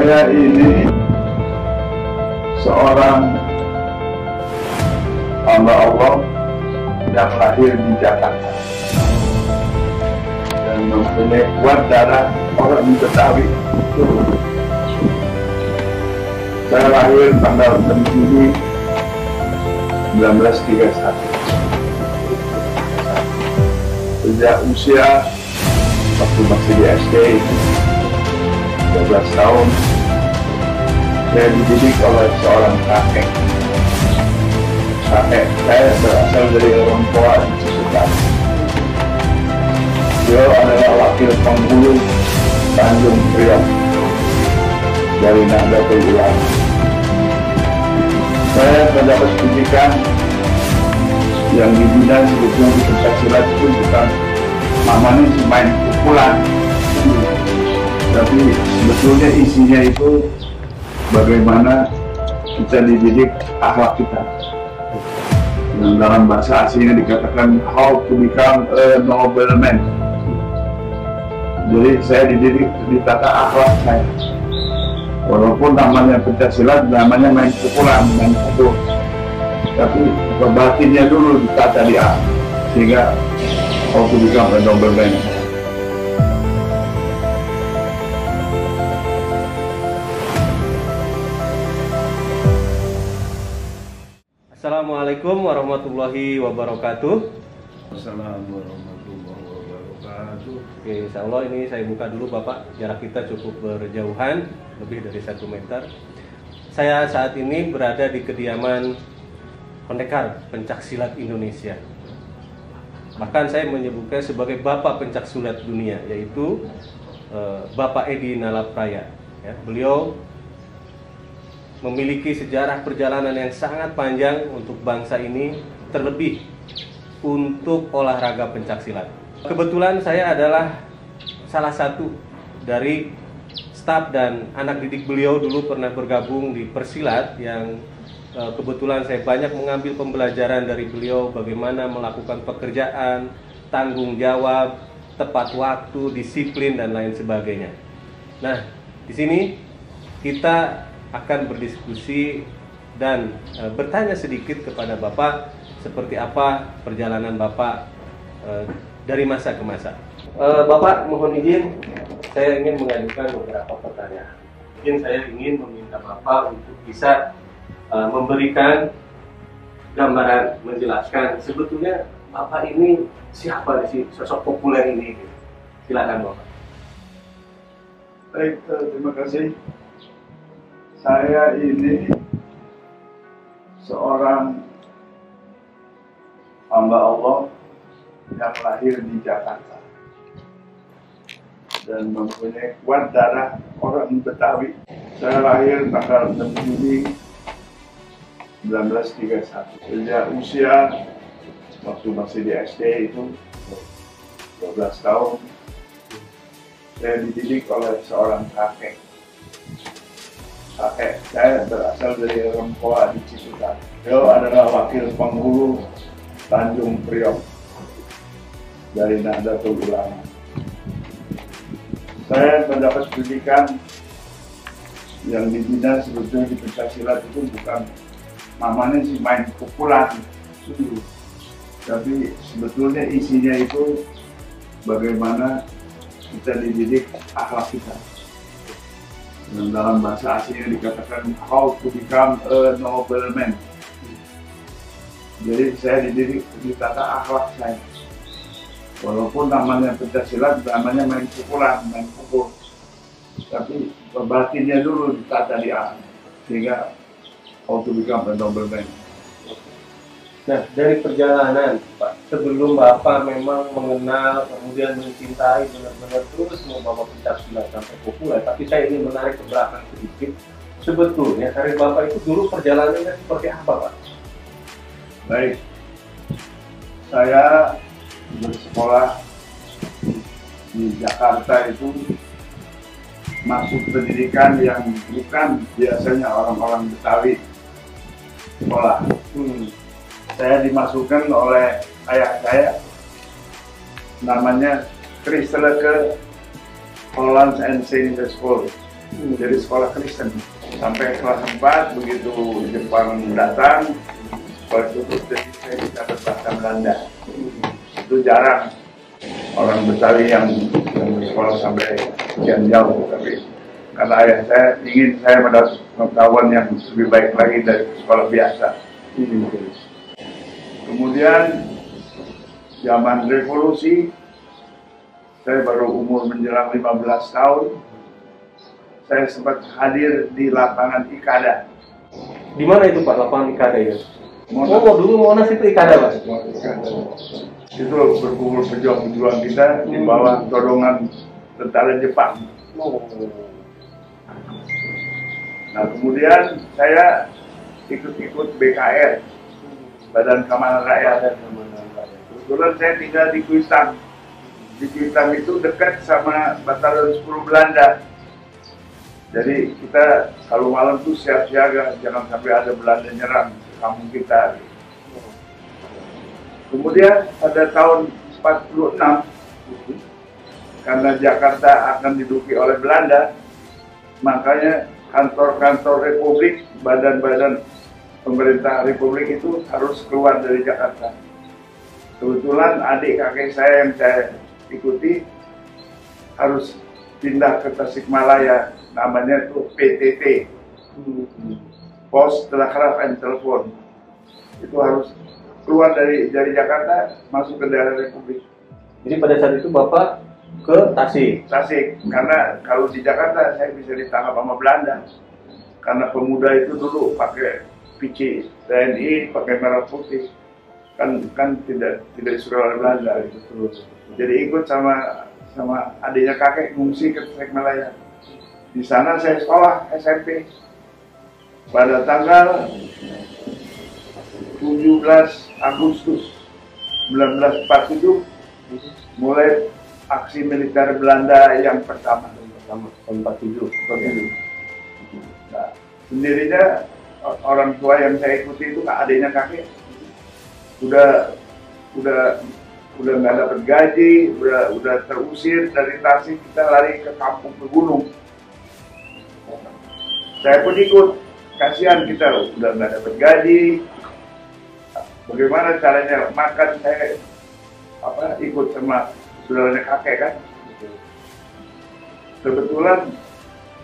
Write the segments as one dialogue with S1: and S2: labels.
S1: Saya ini seorang hamba Allah yang lahir di Jakarta dan mempunyai kuat darah orang Betawi. Saya lahir tanggal 6 Juli 1931. Sejak usia waktu masih di SD 12 tahun, saya dididik oleh seorang kakek. Kakek saya berasal dari orang tua di Cisuta. Beliau adalah wakil penghulu Tanjung Priok dari Nahdlatul Ulama. Saya mendapat pendidikan yang dibina sebetulnya di pencaksilat itu bukan namanya main pukulan, tapi sebetulnya isinya itu bagaimana kita dididik akhlak kita. Yang dalam bahasa aslinya dikatakan how to become a noble man. Jadi saya dididik ditata akhlak saya. Walaupun namanya pencaksilat, namanya main pukulan, main pukul, tapi batinnya dulu ditata di akhlak, sehingga how to become a noble man.
S2: Assalamualaikum warahmatullahi wabarakatuh.
S1: Assalamualaikum warahmatullahi wabarakatuh.
S2: Oke, insya Allah ini saya buka dulu Bapak. Jarak kita cukup berjauhan, lebih dari 1 meter. Saya saat ini berada di kediaman pendekar pencaksilat Indonesia. Bahkan saya menyebutnya sebagai Bapak Pencaksilat Dunia, yaitu Bapak Edi Nalapraya. Ya, beliau memiliki sejarah perjalanan yang sangat panjang untuk bangsa ini, terlebih untuk olahraga pencaksilat. Kebetulan saya adalah salah satu dari staf dan anak didik beliau, dulu pernah bergabung di Persilat, yang kebetulan saya banyak mengambil pembelajaran dari beliau bagaimana melakukan pekerjaan, tanggung jawab, tepat waktu, disiplin, dan lain sebagainya. Nah, di sini kita akan berdiskusi dan bertanya sedikit kepada Bapak seperti apa perjalanan Bapak dari masa ke masa. Bapak, mohon izin, saya ingin mengajukan beberapa pertanyaan. Mungkin saya ingin meminta Bapak untuk bisa memberikan gambaran, menjelaskan sebetulnya Bapak ini siapa sih, sosok populer ini. Silakan Bapak.
S1: Baik, terima kasih. Saya ini seorang hamba Allah yang lahir di Jakarta dan mempunyai kuat darah orang Betawi. Saya lahir tanggal 6 Juli 1931. Sejak usia waktu masih di SD itu 12 tahun, saya dididik oleh seorang kakek. Kakek saya berasal dari orang tua di Cisuta. Beliau adalah wakil penghulu Tanjung Priok dari Nahdlatul Ulama. Saya mendapat pendidikan yang dibina sebetulnya di pencaksilat itu bukan namanya main pukulan, tapi sebetulnya isinya itu bagaimana kita dididik akhlak kita. Dan dalam bahasa aslinya dikatakan how to become a noble man. Jadi saya dididik ditata akhlak saya. Walaupun namanya pencaksilat, namanya main pukulan, main pukul, tapi batinnya dulu ditata di akhlak, sehingga how to become a noble man.
S2: Nah, dari perjalanan Pak, sebelum Bapak memang mengenal, kemudian mencintai, benar-benar terus membawa pencaksilat sampai populer, tapi saya ingin menarik ke belakang sedikit. Sebetulnya karir Bapak itu dulu perjalanannya seperti apa, Pak?
S1: Baik, saya bersekolah di Jakarta itu masuk pendidikan yang bukan biasanya orang-orang Betawi sekolah. Saya dimasukkan oleh ayah saya, namanya Christeleke Hollands and Senior School. Jadi sekolah Kristen. Sampai kelas 4 begitu Jepang datang, sekolah tutup, jadi saya bisa berbahasa Belanda. Itu jarang orang Betawi yang bersekolah sampai sekian jauh, tapi karena ayah saya ingin saya mendapat pengetahuan yang lebih baik lagi dari sekolah biasa. Kemudian zaman revolusi, saya baru umur menjelang 15 tahun, saya sempat hadir di lapangan Ikada.
S2: Di mana itu Pak, lapangan Ikada ya?
S1: Monas.
S2: Oh, dulu Monas itu Ikada Pak?
S1: Itu berkumpul pejuang-pejuang kita di bawah todongan tentara Jepang. Nah, kemudian saya ikut-ikut BKR, Badan Keamanan Rakyat. Kebetulan saya tinggal di Kuitang. Di Kuitang itu dekat sama Batalion 10 Belanda. Jadi kita kalau malam tuh siap siaga, jangan sampai ada Belanda nyerang ke kampung kita. Kemudian pada tahun 46, karena Jakarta akan diduduki oleh Belanda, makanya kantor-kantor Republik, badan-badan pemerintah Republik itu harus keluar dari Jakarta. Kebetulan adik kakek saya yang saya ikuti harus pindah ke Tasikmalaya, namanya itu PTT, Pos Telegraf and Telepon. Itu harus keluar dari Jakarta, masuk ke daerah Republik.
S2: Jadi pada saat itu Bapak ke Tasik?
S1: Tasik, karena kalau di Jakarta saya bisa ditangkap sama Belanda. Karena pemuda itu dulu pakai PC TNI, pakai merah putih, kan tidak disuruh oleh Belanda. Jadi ikut sama adiknya kakek ngungsi ke Tasikmalaya. Di sana saya sekolah SMP. Pada tanggal 17 Agustus 1947 mulai aksi militer Belanda yang pertama.
S2: 47.
S1: Nah, sendirinya orang tua yang saya ikuti itu adiknya kakek udah nggak dapat gaji, udah terusir dari Tasik, kita lari ke kampung ke gunung. Saya pun ikut, kasihan kita udah nggak dapat gaji. Bagaimana caranya makan? Saya ikut sama saudaranya kakek kan. Kebetulan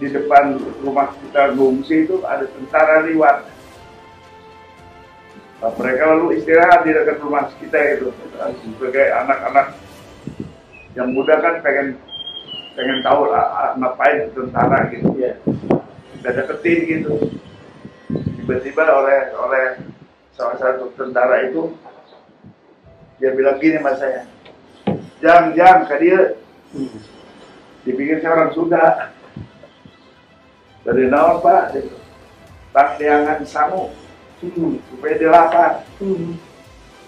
S1: di depan rumah kita ngungsi itu ada tentara liwat. Nah, mereka lalu istirahat di dekat rumah kita itu. Sebagai anak-anak yang muda kan pengen tahu ngapain tentara gitu ya. Kita deketin gitu. Tiba-tiba oleh salah satu tentara itu dia bilang gini sama saya, Jang, ke dia. Dipikir saya orang Sunda. Dari nawar Pak, Pakdeangan Sangu, supaya dia lapar.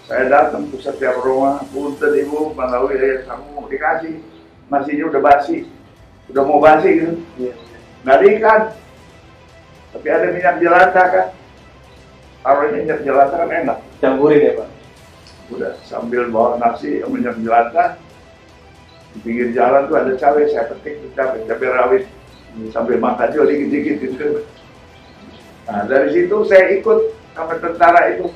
S1: Saya datang ke setiap rumah, punten ibu, Malawi, Sangu dikasih, nasinya udah basi, udah mau basi gitu. Nggak ada ikan, tapi ada minyak jelantah kan. Taruhnya minyak jelantah kan enak.
S2: Campurin ya Pak?
S1: Udah sambil bawa nasi, minyak jelantah, di pinggir jalan tuh ada cabai, saya petik cabai rawit. Sambil makan juga dikit-dikit gitu. Nah dari situ saya ikut sama tentara itu.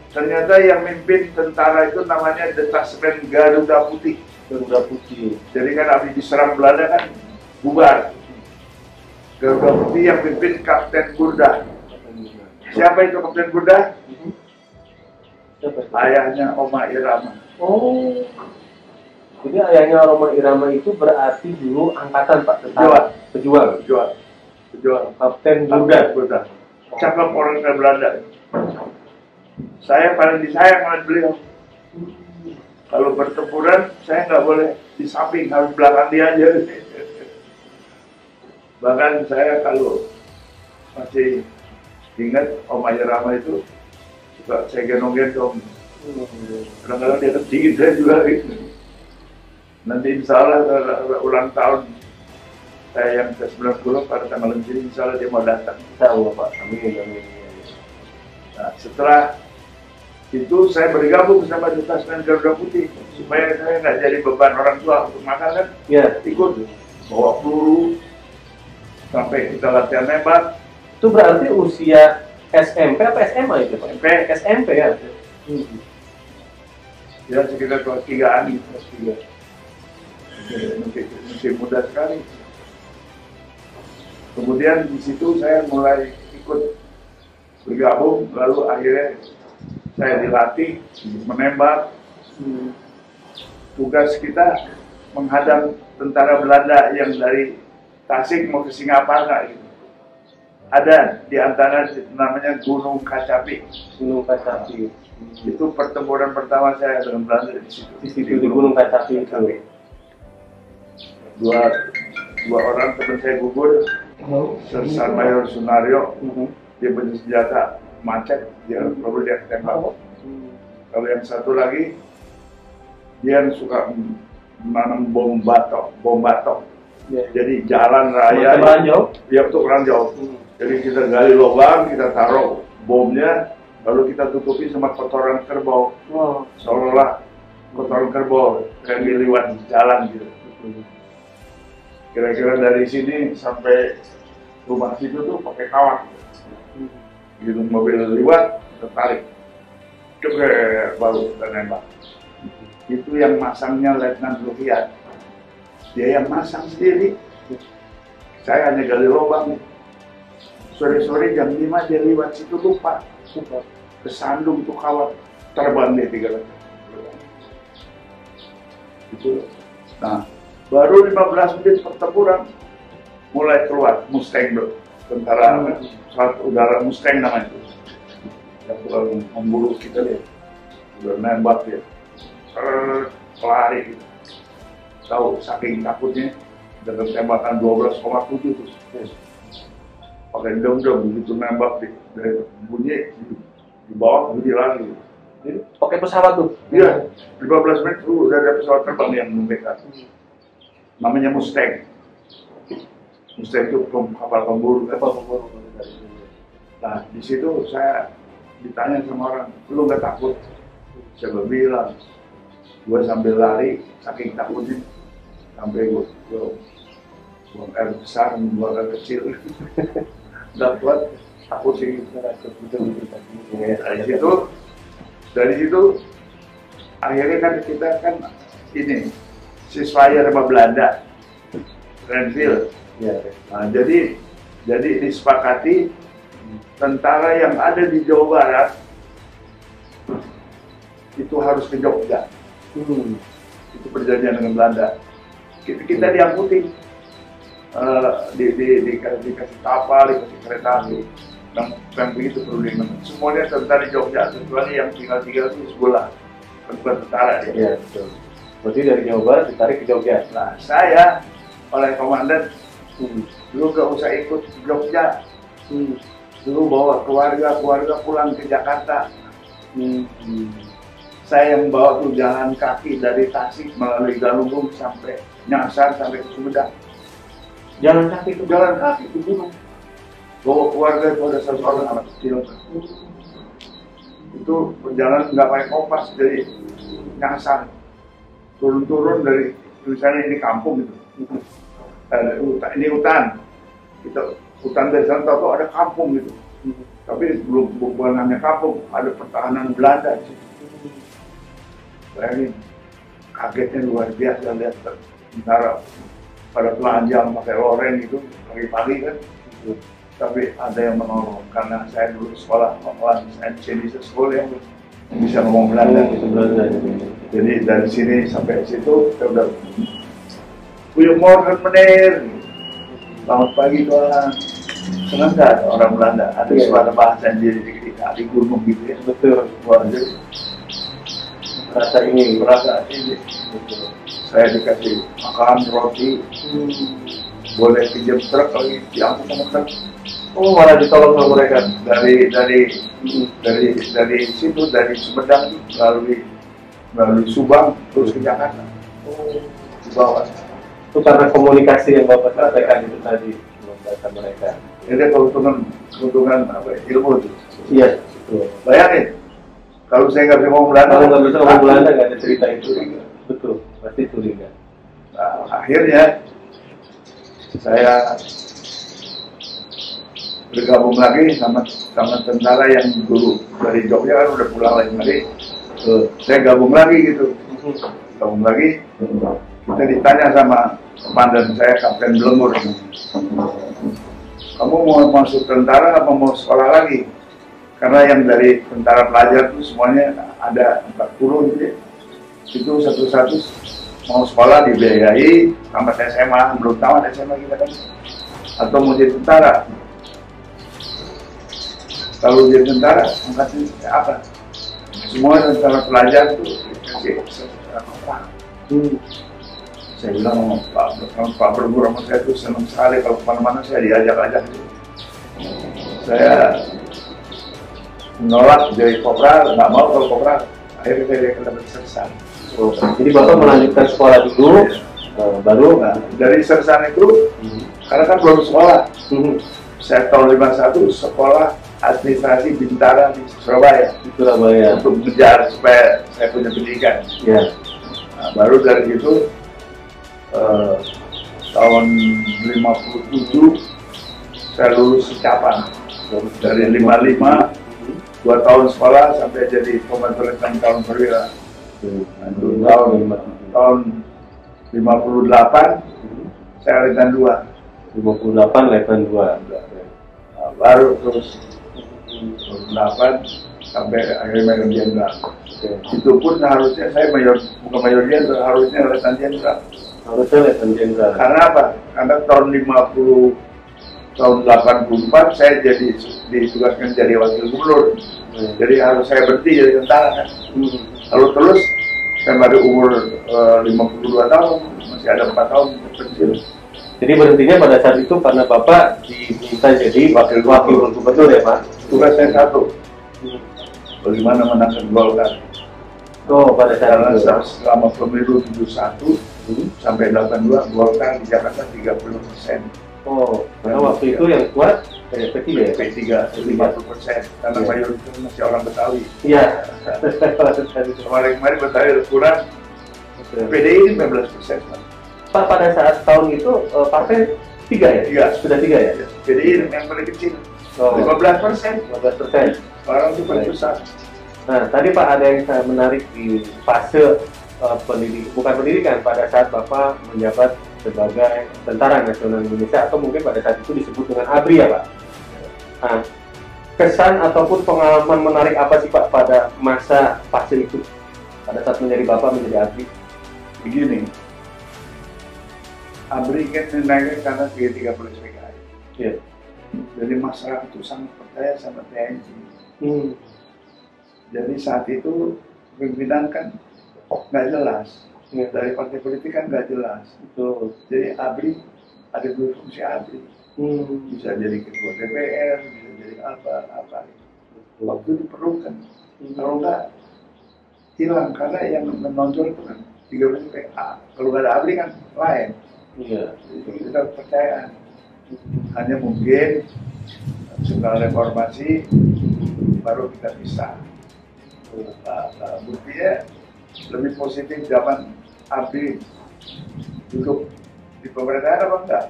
S1: Ternyata yang mimpin tentara itu namanya Detasmen Garuda Putih.
S2: Garuda Putih. Jadi
S1: kan habis diserang Belanda kan bubar. Garuda Putih yang mimpin Kapten Burda. Siapa itu Kapten Burda? Ayahnya Oma Irama.
S2: Oh. Jadi ayahnya Roma Irama itu berarti dulu angkatan Pak, tentara pejuang. Kapten Burda.
S1: Cakep orang dari Belanda. Saya paling disayang oleh beliau. Kalau pertempuran saya nggak boleh di samping, harus belakang dia aja. Bahkan saya kalau masih ingat Oma Irama itu suka saya gendong-gendong. Kadang-kadang dia kecil saya juga gitu. Nanti insya Allah ulang tahun saya yang ke-90 pada tanggal 5 insya Allah dia mau datang.
S2: Insya Allah Pak, amin.
S1: Nah, setelah itu saya bergabung sama Detasmen Garuda Putih supaya saya nggak jadi beban orang tua untuk makan kan.
S2: Ya.
S1: Ikut bawa peluru, sampai kita latihan nembak.
S2: Itu berarti usia SMP apa SMA itu Pak? SMP ya?
S1: Ya sekitar kelas 3-an gitu, kelas 3. Masih muda sekali. Kemudian di situ saya mulai ikut bergabung, lalu akhirnya saya dilatih menembak. Tugas kita menghadang tentara Belanda yang dari Tasik mau ke Singaparna gitu. Ada di antara namanya Gunung Kacapi.
S2: Gunung Kacapi.
S1: Itu pertempuran pertama saya dengan Belanda di situ.
S2: Di situ di Gunung Kacapi itu.
S1: Dua orang teman saya gugur. Sersan Mayor Sunario, dia punya senjata macet, dia perlu dia tembak. Kalau yang satu lagi, dia suka menanam bom batok. Jadi jalan raya. Dia untuk ranjau. Jadi kita gali lubang, kita taruh bomnya, lalu kita tutupi sama kotoran kerbau. Seolah-olah kotoran kerbau yang lewat jalan gitu. Kira-kira dari sini sampai rumah situ tuh pakai kawat. Gitu mobil lewat, kita tarik. Ceker baru kita nembak. Itu yang masangnya Letnan Lufian. Dia yang masang sendiri. Saya hanya gali lubang. Sore-sore jam 5 dia lewat situ lupa. Kesandung tuh kawat. Terbang dia 3 kali. Itu. Nah, baru 15 menit pertempuran mulai keluar Mustang bro. Tentara pesawat udara Mustang namanya itu. Yang tukang memburu kita dia. Udah nembak dia. Pelari gitu. Tahu saking takutnya dengan tembakan 12,7 terus. Pakai dom-dom begitu nembak dari bunyi di bawah bunyi lagi.
S2: Pakai pesawat tuh?
S1: Iya, 15 menit udah ada pesawat terbang yang membekak. Namanya Mustang. Mustang itu kapal pemburu. Nah, di situ saya ditanya sama orang, lu nggak takut? Saya bilang, gue sambil lari, saking takutnya, sampai gue buang air besar, buang air kecil. Nggak kuat, takut sih. Dari situ, akhirnya kan kita kan ini ceasefire sama Belanda, Renville. Nah, jadi disepakati tentara yang ada di Jawa Barat itu harus ke Jogja. Itu perjanjian dengan Belanda. Kita diangkutin, dikasih kapal, dikasih kereta api. Dan begitu perlu diingat. Semuanya tentara di Jogja, kecuali yang tinggal itu sebelah. Bukan tentara ya.
S2: Iya betul. Berarti dari Jawa Barat ditarik ke Jogja.
S1: Nah, saya oleh komandan, lu gak usah ikut ke Jogja. Lu bawa keluarga pulang ke Jakarta. Saya yang bawa tuh jalan kaki dari Tasik melalui Galunggung sampai nyasar sampai ke Sumedang.
S2: Jalan kaki ke
S1: gunung. Bawa keluarga itu ada 1 orang anak kecil. Itu perjalanan nggak pakai kompas, jadi nyasar. Turun dari misalnya ini kampung gitu. Ini hutan. Hutan dari sana tahu ada kampung gitu. Tapi bukan hanya kampung, ada pertahanan Belanda di situ. Bayangin, kagetnya luar biasa lihat tentara pada telanjang pakai loreng itu pagi-pagi kan. Tapi ada yang menolong karena saya dulu sekolah Chinese School yang bisa ngomong Belanda gitu. Jadi dari sini sampai situ kita udah Goedemorgen meneer, selamat pagi tuan. Senang nggak orang Belanda? Ada suara bahasa jadi di gunung gitu ya.
S2: Betul.
S1: Jadi
S2: Rasa ini.
S1: Betul. Saya dikasih makan roti, boleh pinjam truk lagi diangkut sama truk.
S2: Oh, malah ditolong sama mereka
S1: dari situ, dari Sumedang melalui Subang terus ke Jakarta. Di bawah.
S2: Itu karena komunikasi yang Bapak sampaikan itu tadi membaca mereka.
S1: Ini keuntungan ilmu itu.
S2: Iya, betul.
S1: Bayangin, kalau saya nggak bisa ngomong Belanda,
S2: kalau nggak bisa ngomong Belanda nggak ada cerita itu. Betul, pasti curiga.
S1: Nah, akhirnya saya bergabung lagi sama tentara yang dulu dari Jogja kan udah pulang lagi kemari. Saya gabung lagi gitu, gabung lagi. Kita ditanya sama komandan saya, Kapten Belenggur, kamu mau masuk tentara apa mau sekolah lagi? Karena yang dari tentara pelajar itu semuanya ada 40 gitu ya. Itu satu-satu mau sekolah dibiayai, tamat SMA, belum tamat SMA kita kan, atau mau jadi tentara. Kalau jadi tentara, angkatnya apa? Semua tentara pelajar itu dikasih apa? Saya bilang Pak Belenggur sama saya itu senang sekali kalau kemana-mana saya diajak-ajak. Saya menolak jadi kopral, nggak mau kalau kopral. Akhirnya saya dapat sersan.
S2: Jadi Bapak melanjutkan sekolah dulu, baru
S1: dari sersan itu, karena kan belum sekolah. Saya tahun 51 sekolah administrasi Bintara di Surabaya. Untuk mengejar supaya saya punya pendidikan.
S2: Ya.
S1: Nah, baru dari itu tahun 57 saya lulus Capan. Dari 55 2 tahun sekolah sampai jadi pembentukan tahun perwira. Tahun 58 saya letnan 2.
S2: 58 letnan 2.
S1: Nah, baru terus 8 sampai akhirnya mayor jenderal. Itu pun harusnya saya bukan mayor jenderal, harusnya letnan jenderal.
S2: Harusnya letnan jenderal.
S1: Karena apa? Karena tahun 84 saya jadi ditugaskan jadi wakil gubernur. Jadi harus saya berhenti jadi tentara kan. Lalu terus saya baru umur 52 tahun, masih ada 4 tahun pensiun.
S2: Jadi berhentinya pada saat itu karena Bapak diminta jadi wakil gubernur ya Pak?
S1: Tugas saya satu, bagaimana menangkan Golkar.
S2: Pada saat itu.
S1: Selama pemilu 71 sampai 82 Golkar di Jakarta 30%.
S2: Karena waktu itu yang kuat P3 ya?
S1: P3 50%, karena mayoritas masih orang Betawi.
S2: Iya.
S1: Kemarin Betawi kurang, PDI 15%.
S2: Pak, pada saat tahun itu partai 3 ya? Sudah 3 ya?
S1: PDI yang paling kecil, 15%.
S2: 15%.
S1: Orang itu paling besar.
S2: Nah, tadi Pak ada yang saya menarik di fase bukan pendidikan, pada saat Bapak menjabat sebagai Tentara Nasional Indonesia atau mungkin pada saat itu disebut dengan ABRI ya Pak. Nah, kesan ataupun pengalaman menarik apa sih Pak pada masa fase itu, pada saat menjadi Bapak menjadi ABRI?
S1: Begini, ABRI kan naiknya karena 30 PKI.
S2: Iya.
S1: Jadi masyarakat itu sangat percaya sama TNI. Jadi saat itu pimpinan kan nggak jelas. Dari partai politik kan nggak jelas. Jadi ABRI ada 2 fungsi ABRI. Bisa jadi ketua DPR, bisa jadi apa. Waktu diperlukan. Kalau nggak hilang karena yang menonjol itu kan 30 PKI. Kalau nggak ada ABRI kan lain. Itu kita percayaan. Hanya mungkin setelah reformasi baru kita bisa. Buktinya lebih positif zaman ABRI duduk di pemerintahan apa enggak?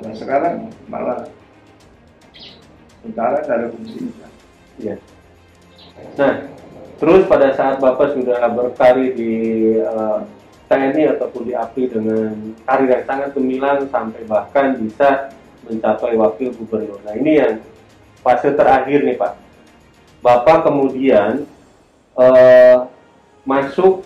S1: Nah sekarang malah tentara tidak ada fungsinya.
S2: Iya. Nah, terus pada saat Bapak sudah berkarir di TNI ataupun di ABRI dengan karir yang sangat gemilang sampai bahkan bisa mencapai wakil gubernur. Nah ini yang fase terakhir nih Pak. Bapak kemudian masuk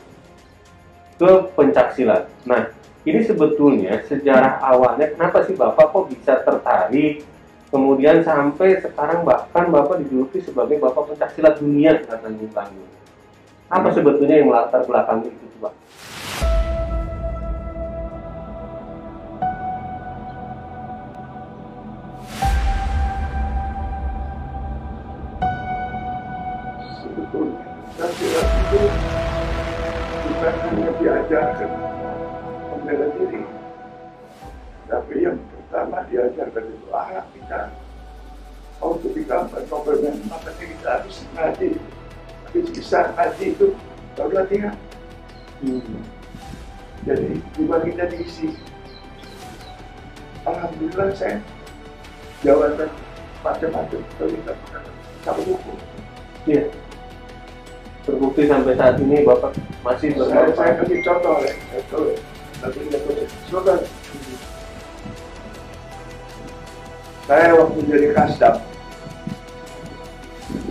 S2: ke pencaksilat. Nah, ini sebetulnya sejarah awalnya kenapa sih Bapak kok bisa tertarik, kemudian sampai sekarang bahkan Bapak dijuluki sebagai Bapak pencaksilat dunia katanya. Apa sebetulnya yang melatar belakangi itu Pak?
S1: Pencaksilat itu bukan hanya diajarkan membela diri, tapi yang pertama diajarkan itu kita ketika berkomitmen makanya kita harus ngaji, habis bisa ngaji itu baru latihan. Jadi dibagi jadi isi. Alhamdulillah saya jabatan macam-macam, terlibat sama hukum.
S2: Iya. Terbukti sampai saat ini Bapak masih
S1: Saya
S2: bermanfaat.
S1: kasih contoh ya, tapi nggak boleh. Saudara, saya waktu jadi kasdam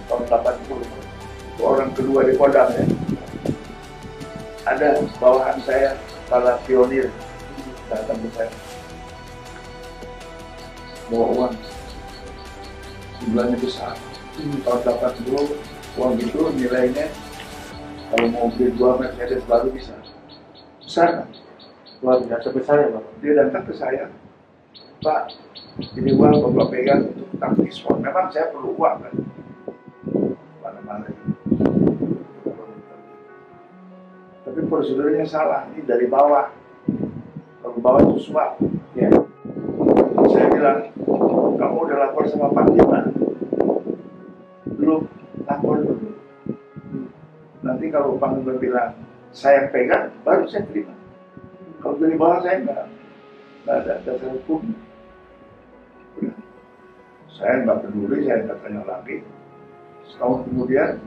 S1: tahun 80, orang kedua di Kodam ya, ada bawahan saya, kepala pionir, datang ke saya, bawa uang, jumlahnya besar. Tahun 80, uang itu nilainya kalau mau beli 2 Mercedes baru bisa. Besar kan?
S2: Luar biasa besar ya Bapak.
S1: Dia datang ke saya, Pak, ini uang Bapak pegang untuk utang diskon. Memang saya perlu uang kan? Mana-mana. Tapi prosedurnya salah, ini dari bawah. Kalau bawah itu suap.
S2: Ya.
S1: Saya bilang, kamu udah lapor sama Panglima. Belum, lapor dulu. Nanti kalau Panglima bilang, saya pegang, baru saya terima. Kalau dari bawah saya nggak ada dasar hukum. Udah. Saya nggak peduli, saya nggak tanya lagi. Setahun kemudian,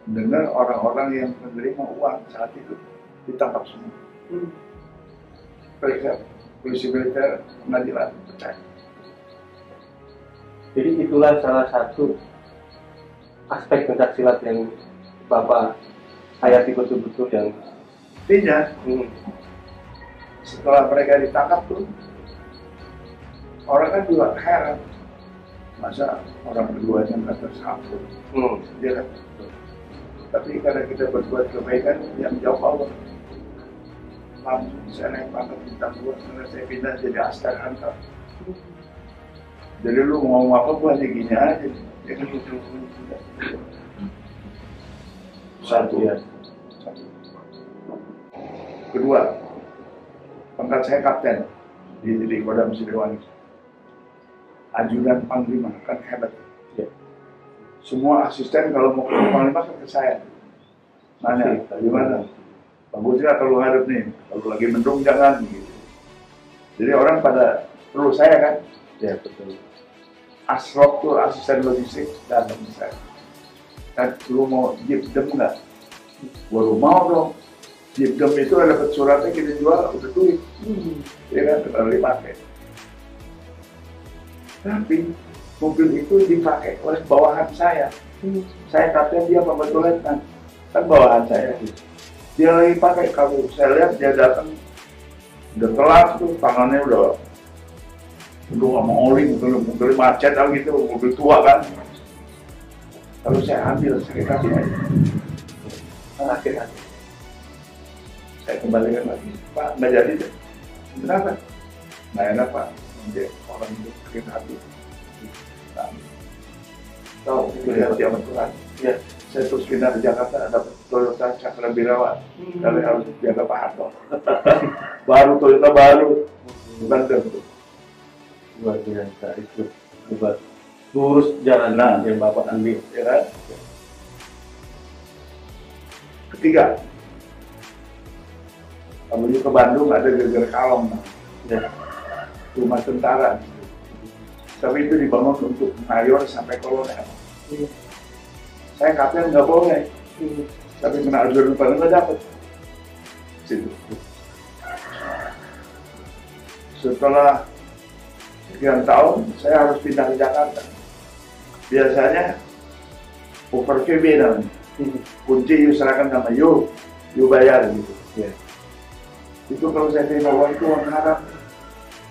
S1: dengar orang-orang yang menerima uang saat itu ditangkap semua. Periksa, polisi militer, pengadilan, percaya.
S2: Jadi itulah salah satu aspek pencaksilat yang Bapak hayati betul-betul yang
S1: Artinya, setelah mereka ditangkap tuh, orang kan juga heran. Masa orang keduanya nggak tersangkut? Ya kan? Tapi karena kita berbuat kebaikan, yang jauh Allah. Langsung saya naik pangkat bintang 2, karena saya pindah jadi askar antar. Jadi lu mau ngomong apa, gua hanya gini aja. Ya kan? Satu. Kedua, pangkat saya kapten di Kodam Siliwangi. Ajudan Panglima kan hebat.
S2: ya.
S1: Semua asisten kalau mau ke Panglima kan ke saya. Nanya, gimana? Bagusnya kalau ngadep nih, kalau lagi mendung jangan gitu. Jadi orang pada perlu saya kan?
S2: Ya betul.
S1: Asrop tuh asisten logistik datang ke saya. Kan lu mau jibdem nggak? Baru mau dong. Jibdem itu ada dapat suratnya kita jual udah duit. Ya kan, terlalu dipakai. Tapi mobil itu dipakai oleh bawahan saya. Saya kapten, dia pembantu letnan. Kan bawahan saya. Dia lagi pakai kabur. Saya lihat dia datang udah telat tuh, tangannya udah sama oli, mobil macet gitu, mobil tua kan. Lalu saya ambil, saya kasih aja. Akhirnya saya kembalikan lagi, Pak, nggak jadi deh. Kenapa? Nggak enak Pak, nanti orang itu sakit hati. Nah, tahu, itu hati sama Tuhan. Ya, saya terus pindah ke Jakarta, dapat Toyota Cakra Birawa. Kalian harus jaga Pak Harto. Baru Toyota baru, Banten tuh.
S2: Luar biasa itu buat lurus jalan yang Bapak ambil,
S1: Ya kan? Ketiga, menuju ke Bandung ada Geger Kalong,
S2: ya.
S1: rumah tentara. Tapi itu dibangun untuk mayor sampai kolonel. Saya kapten nggak boleh, tapi kena ajudan Bandung nggak dapat. Situ. Setelah sekian tahun, saya harus pindah ke Jakarta. Biasanya over VB namanya. Kunci you serahkan sama you bayar gitu.
S2: Ya.
S1: Itu kalau saya terima uang itu uang haram.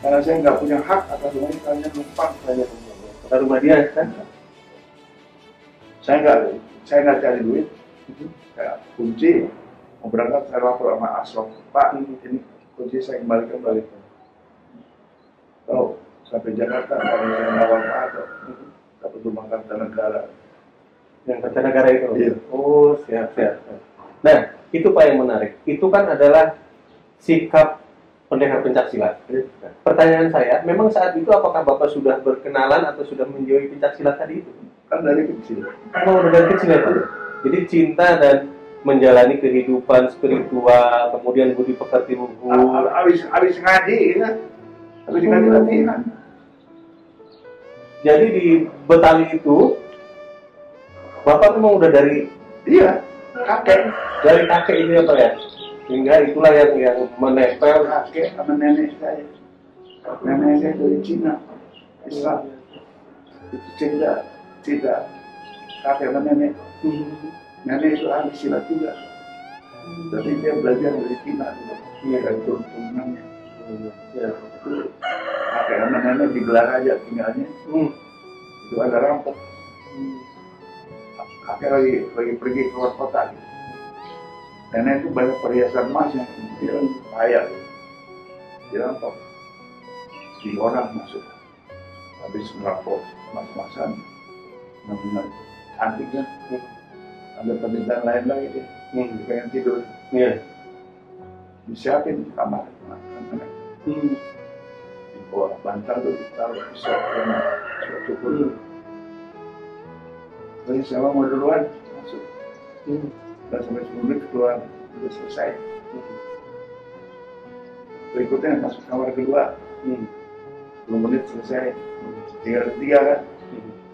S1: Karena saya nggak punya hak atas uang itu, hanya numpang saya.
S2: Ke rumah dia kan?
S1: Saya nggak cari duit. Saya kunci, mau berangkat saya lapor sama Asrop. Pak, ini kunci saya kembalikan balik. Tahu, sampai Jakarta kalau saya ngawal Pak Harto, dapat rumah Kartanegara.
S2: Yang Kartanegara itu?
S1: Iya.
S2: Oh, siap. Nah, itu Pak yang menarik. Itu kan adalah sikap pendekar pencaksilat. Pertanyaan saya, memang saat itu apakah Bapak sudah berkenalan atau sudah menjauhi pencaksilat tadi itu?
S1: Kan dari kecil.
S2: Oh, dari kecil ya Pak? Jadi cinta dan menjalani kehidupan spiritual, kemudian budi pekerti luhur.
S1: Habis ngaji, ya. Habis ngaji latihan.
S2: Jadi di Betawi itu Bapak memang udah dari
S1: kakek.
S2: Dari kakek itu ya Pak ya? Sehingga itulah yang menempel.
S1: Kakek sama nenek saya. Nenek saya dari Cina, Islam. Itu tidak kakek sama nenek. Nenek itu ahli silat juga. Tapi dia belajar dari Cina dulu. Dari turun-turunannya. Kakek sama nenek digelar aja tinggalnya. Itu ada rampok. Kakek lagi pergi keluar kota. Nenek itu banyak perhiasan emas yang dia kaya. Dia rampok. 3 orang masuk. Habis merampok emas-emasan. Benar-benar cantik kan. Ada penderitaan lain lagi dia. Pengen tidur. Disiapin di kamar. Di bawah bantal tuh ditaruh pisau yang cukup. Jadi saya mau duluan masuk. Dan sampai 10 menit keluar, sudah selesai. Berikutnya masuk kamar kedua. 10 menit selesai. Tinggal 3 kan.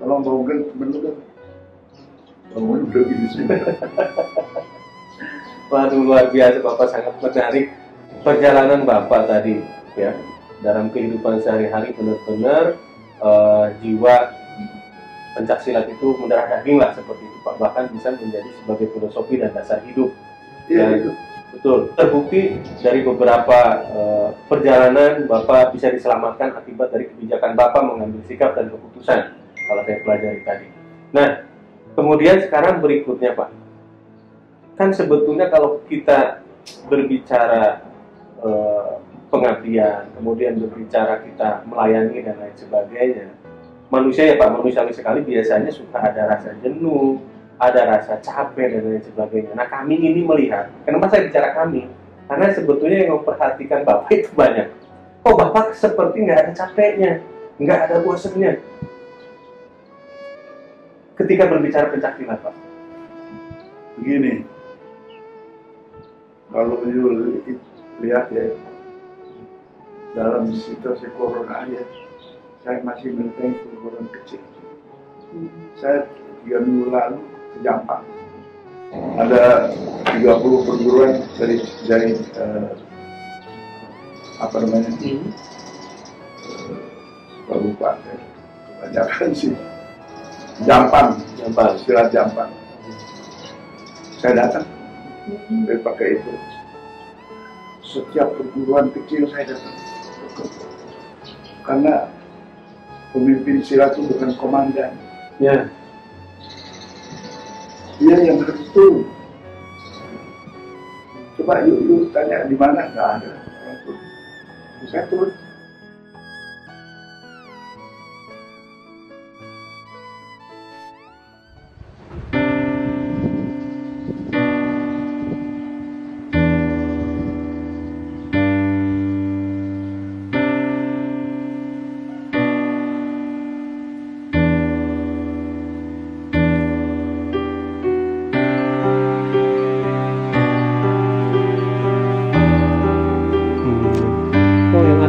S1: Tolong bangun temen lu kan. Bangun udah gini sih.
S2: Waduh, luar biasa Bapak, sangat menarik perjalanan Bapak tadi ya. Dalam kehidupan sehari-hari benar-benar jiwa pencaksilat itu mendarah daging lah seperti itu Pak, bahkan bisa menjadi sebagai filosofi dan dasar hidup.
S1: Itu.
S2: Betul, terbukti dari beberapa perjalanan Bapak bisa diselamatkan akibat dari kebijakan Bapak mengambil sikap dan keputusan, kalau saya pelajari tadi. Nah, kemudian sekarang berikutnya Pak, kan sebetulnya kalau kita berbicara pengabdian, kemudian berbicara kita melayani dan lain sebagainya, manusia ya Pak, manusiawi sekali biasanya suka ada rasa jenuh, ada rasa capek dan lain sebagainya. Nah kami ini melihat, kenapa saya bicara kami? Karena sebetulnya yang memperhatikan Bapak itu banyak. Oh Bapak seperti nggak ada capeknya, nggak ada bosannya ketika berbicara pencaksilat Pak.
S1: Begini, kalau lihat ya, dalam situasi corona aja, saya masih maintain perguruan kecil. Saya 3 minggu lalu ke Jampang. Ada 30 perguruan dari apa namanya? Lupa saya. Kebanyakan sih. Jampang. Istilah Jampang. Saya datang. Saya pakai itu. Setiap perguruan kecil saya datang. Karena pemimpin silat itu bukan komandan.
S2: Ya.
S1: Dia yang harus turun. Coba yuk tanya di mana, nggak ada orang turun. Saya turun.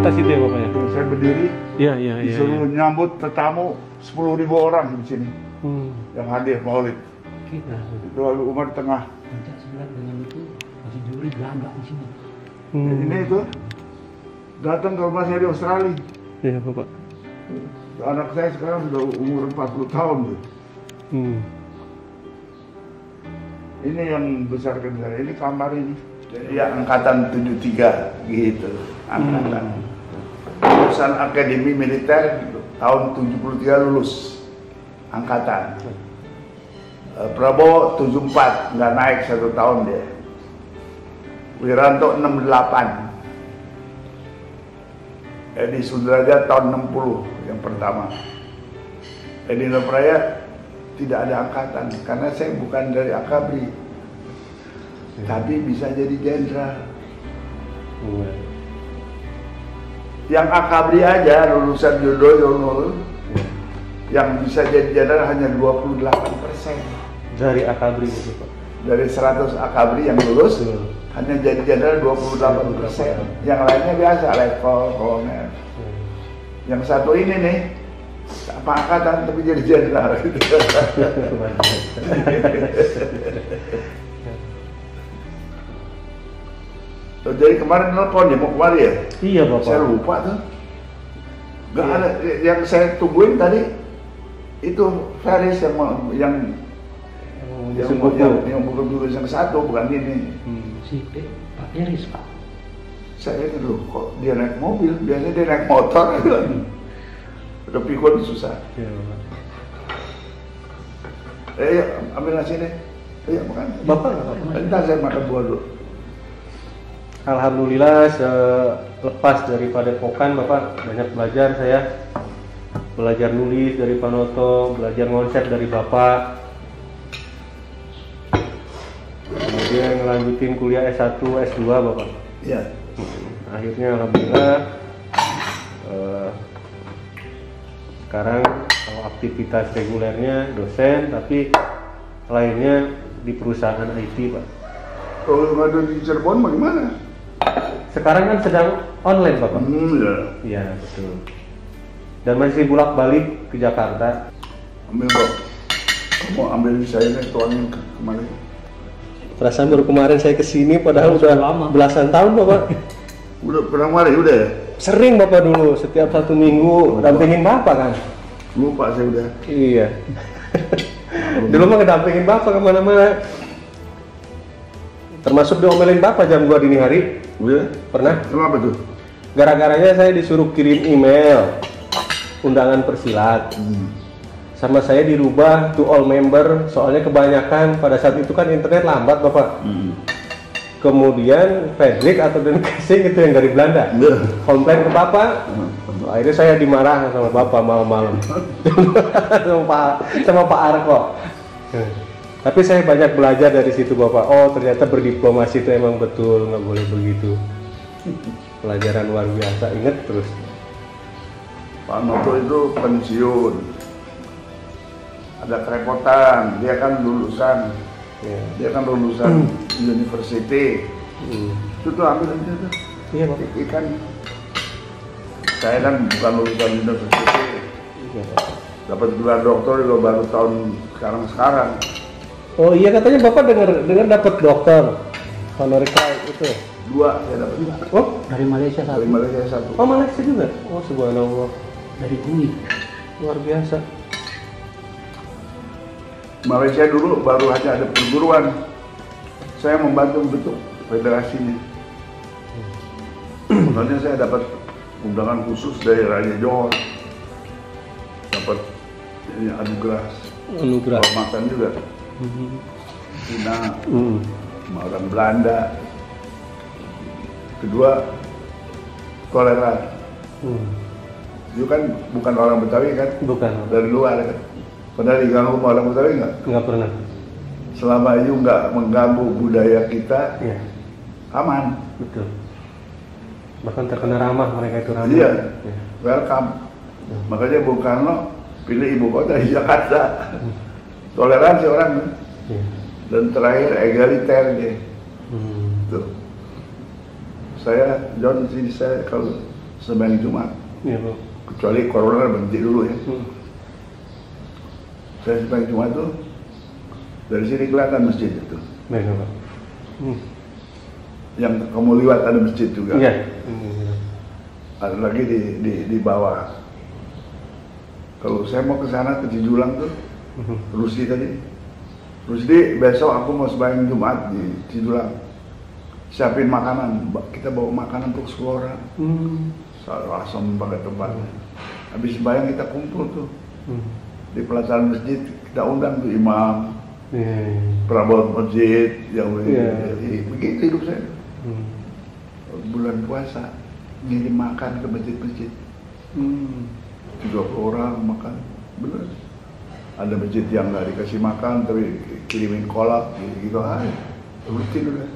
S2: Itu ya Bapak ya?
S1: Saya berdiri, disuruh
S2: ya.
S1: nyambut tetamu 10.000 orang di sini yang hadir maulid. Itu lalu Umar tengah.
S3: Pencaksilat dengan itu masih juri Belanda di sini.
S1: Ini itu datang ke rumah saya di Australia.
S2: Iya Bapak.
S1: Anak saya sekarang sudah umur 40 tahun. Ini yang besarkan saya. Ini kamar ini. Ya angkatan 73 gitu. Angkatan. Lulusan Akademi Militer tahun 73 lulus angkatan. Prabowo 74 nggak naik 1 tahun dia. Wiranto 68. Edi Sudrajat tahun 60 yang pertama. Edi Nopraya tidak ada angkatan karena saya bukan dari Akabri, tapi bisa jadi jenderal. Yang Akabri aja lulusan Yudhoyono yang bisa jadi jenderal hanya 28%.
S2: Dari Akabri itu Pak?
S1: Dari 100 Akabri yang lulus hanya jadi jenderal 28%. Yang lainnya biasa level kolonel. Yang satu ini nih apa angkatan tapi jadi jenderal gitu. Jadi kemarin nelpon ya, mau kemari ya?
S2: Iya Bapak.
S1: Saya lupa tuh. Gak
S2: Iya.
S1: ada, yang saya tungguin tadi itu Faris yang bukan yang satu, bukan ini.
S3: Si Pak Eris Pak.
S1: Saya itu loh, kok dia naik mobil, biasanya dia naik motor. Udah pikun susah.
S2: Iya Bapak.
S1: Yuk, ambil nasi ini. Ayo makan.
S2: Bapak nggak apa-apa.
S1: Entar saya makan buah dulu.
S2: Alhamdulillah selepas dari Padepokan Bapak banyak belajar saya. Belajar nulis dari Pak Noto, belajar konsep dari Bapak. Kemudian ngelanjutin kuliah S1, S2 Bapak.
S1: Iya.
S2: Akhirnya alhamdulillah sekarang kalau aktivitas regulernya dosen, tapi lainnya di perusahaan IT Pak.
S1: Kalau nggak ada di Cirebon bagaimana?
S2: Sekarang kan sedang online Bapak.
S1: Ya.
S2: Iya betul. Dan masih bolak-balik ke Jakarta.
S1: Ambil Pak. Kamu ambil saya nih, tuangin kemana?
S2: Perasaan baru kemarin saya kesini, padahal
S3: Sudah
S2: udah
S3: lama.
S2: belasan tahun Bapak.
S1: Udah pernah kemarin, udah ya?
S2: Sering Bapak dulu, setiap 1 minggu dampingin Bapak kan?
S1: Lupa saya udah.
S2: Iya. Dulu mah ngedampingin Bapak kemana-mana. Termasuk diomelin Bapak jam 2 dini hari.
S1: Udah?
S2: Pernah?
S1: Kenapa tuh?
S2: Gara-garanya saya disuruh kirim email undangan persilat. Sama saya dirubah to all member, soalnya kebanyakan pada saat itu kan internet lambat Bapak. Kemudian Fredrik atau Den Casing itu yang dari Belanda komplain ke Bapak. Akhirnya saya dimarah sama Bapak malam-malam. sama Pak Arko. Tapi saya banyak belajar dari situ Bapak. Oh ternyata berdiplomasi itu emang betul, nggak boleh begitu. Pelajaran luar biasa, inget terus.
S1: Pak Noto itu pensiun. Ada kerepotan, dia kan lulusan.
S2: Ya.
S1: Dia kan lulusan university. Itu tuh ambil aja tuh.
S2: Iya Bapak.
S1: Ikan. Saya kan bukan lulusan university.
S2: Iya, Pak.
S1: Dapat gelar doktor juga baru tahun sekarang.
S2: Oh iya katanya Bapak dengar dapat dokter honoris causa itu.
S1: 2 saya dapat.
S2: Oh,
S3: Dari Malaysia
S1: Dari
S3: 1.
S1: Malaysia 1.
S2: oh Malaysia juga. Oh subhanallah.
S3: Dari UI.
S2: Luar biasa.
S1: Malaysia dulu baru aja ada perguruan. Saya membantu bentuk federasinya. Makanya saya dapat undangan khusus dari Raja Johor. Dapat ini anugerah
S2: Anugerah.
S1: kehormatan juga. Cina, sama orang Belanda. Kedua, toleran. Itu kan bukan orang Betawi kan?
S2: Bukan.
S1: Dari luar kan? Pernah diganggu sama orang Betawi nggak?
S2: Nggak pernah.
S1: Selama itu nggak mengganggu budaya kita,
S2: Iya.
S1: aman.
S2: Betul. Bahkan terkena ramah, mereka itu ramah.
S1: Iya,
S2: Ya.
S1: welcome. Makanya Bung Karno pilih ibu kota di Jakarta. Toleransi orang.
S2: Iya.
S1: Dan terakhir egaliter dia. Tuh. Saya John di sini saya kalau sembahyang Jumat,
S2: Iya Pak.
S1: kecuali corona berhenti dulu ya. Saya sembahyang Jumat tuh dari sini kelihatan masjid itu.
S2: Baik Pak.
S1: Yang kamu lihat ada masjid juga.
S2: Iya.
S1: Ada lagi di bawah. Kalau saya mau ke sana ke Cijulang tuh, Rusdi tadi. Rusdi besok aku mau sembahyang Jumat di Cijulang. Siapin makanan, kita bawa makanan untuk 10 orang. Langsung pakai tempat. Habis sembahyang kita kumpul tuh di pelataran masjid, kita undang tuh imam, perabot masjid, yang begitu hidup saya. Bulan puasa ngirim makan ke masjid-masjid. 30 orang makan, bener. Ada masjid yang nggak dikasih makan tapi kirimin kolak gitu aja, rutin udah.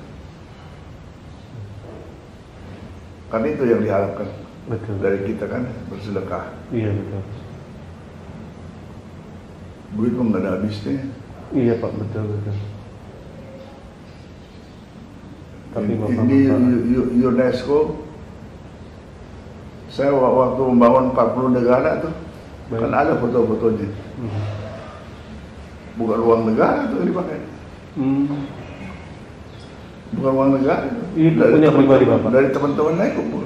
S1: Kan itu yang diharapkan.
S2: Betul.
S1: Dari kita kan bersedekah.
S2: Iya betul.
S1: Duit pun nggak ada habisnya.
S2: Iya Pak, betul betul. Tapi
S1: Ini UNESCO, saya waktu membangun 40 negara tuh, Kan ada foto-fotonya. Bukan uang negara itu yang dipakai. Bukan uang negara.
S2: Itu punya pribadi Bapak?
S1: Dari teman-teman naik kumpul.